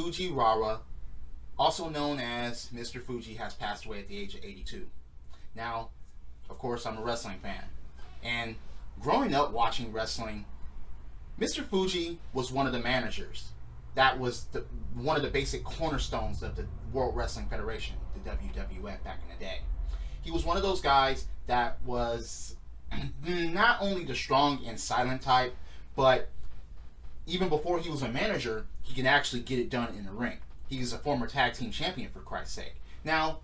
Fujiwara, also known as Mr. Fuji, has passed away at the age of 82. Now, of course, I'm a wrestling fan. And growing up watching wrestling, Mr. Fuji was one of the managers. That was one of the basic cornerstones of the World Wrestling Federation, the WWF, back in the day. He was one of those guys that was not only the strong and silent type, but even before he was a manager, he can actually get it done in the ring. He's a former tag team champion, for Christ's sake. Now,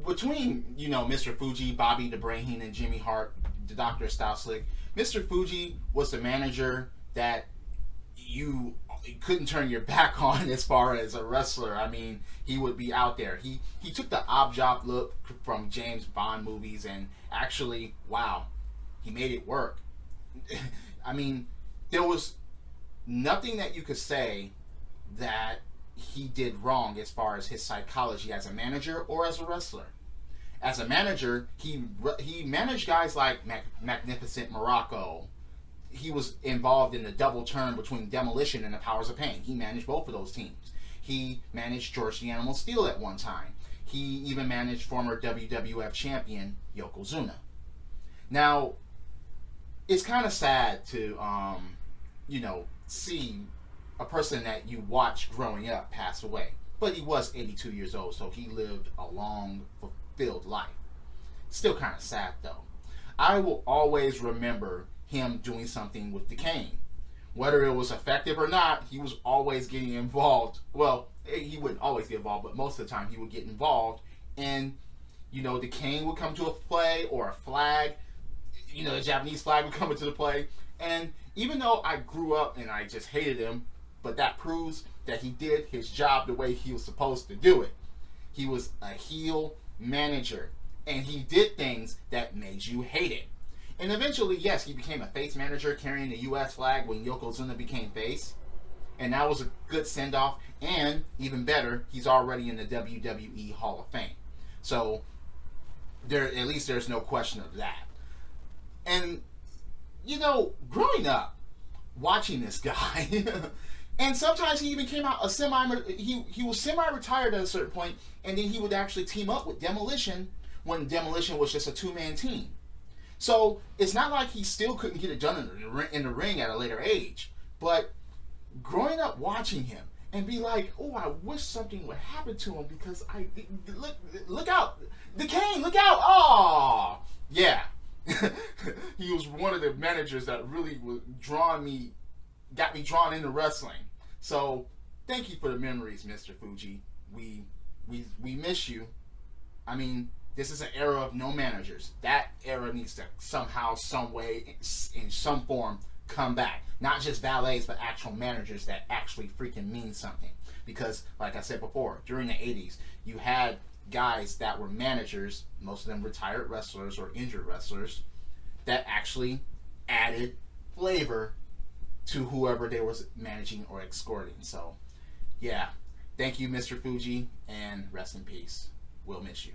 between, Mr. Fuji, Bobby the Brain Heenan, Jimmy Hart, the Dr. Style Slick, Mr. Fuji was the manager that you couldn't turn your back on as far as a wrestler. I mean, he would be out there. He took the ob job look from James Bond movies and actually, wow, he made it work. I mean, there was nothing that you could say that he did wrong as far as his psychology as a manager or as a wrestler. As a manager, he managed guys like Magnificent Morocco. He was involved in the double turn between Demolition and the Powers of Pain. He managed both of those teams. He managed George the Animal Steel at one time. He even managed former WWF champion Yokozuna. Now, it's kind of sad to, see a person that you watched growing up pass away. But he was 82 years old, so he lived a long, fulfilled life. Still kind of sad, though. I will always remember him doing something with the cane. Whether it was effective or not, he was always getting involved. Well, he wouldn't always get involved, but most of the time he would get involved. And, the cane would come to a play, or a flag. The Japanese flag would come into the play. And even though I grew up and I just hated him, but that proves that he did his job the way he was supposed to do it. He was a heel manager, and he did things that made you hate it. And eventually, yes, he became a face manager carrying the U.S. flag when Yokozuna became face. And that was a good send-off. And even better, he's already in the WWE Hall of Fame. So, at least there's no question of that. And, growing up, watching this guy, and sometimes he even came out he was semi-retired at a certain point, and then he would actually team up with Demolition when Demolition was just a two-man team. So it's not like he still couldn't get it done in the ring at a later age. But growing up watching him and be like, oh, I wish something would happen to him because look out, the cane, look out, oh, yeah. He was one of the managers that really got me drawn into wrestling. So thank you for the memories, Mr. Fuji. We miss you. I mean, this is an era of no managers. That era needs to somehow, some way, in some form, come back. Not just valets, but actual managers that actually freaking mean something. Because, like I said before, during the 80s, you had guys that were managers, most of them retired wrestlers or injured wrestlers, that actually added flavor to whoever they was managing or escorting. So, yeah. Thank you, Mr. Fuji, and rest in peace. We'll miss you.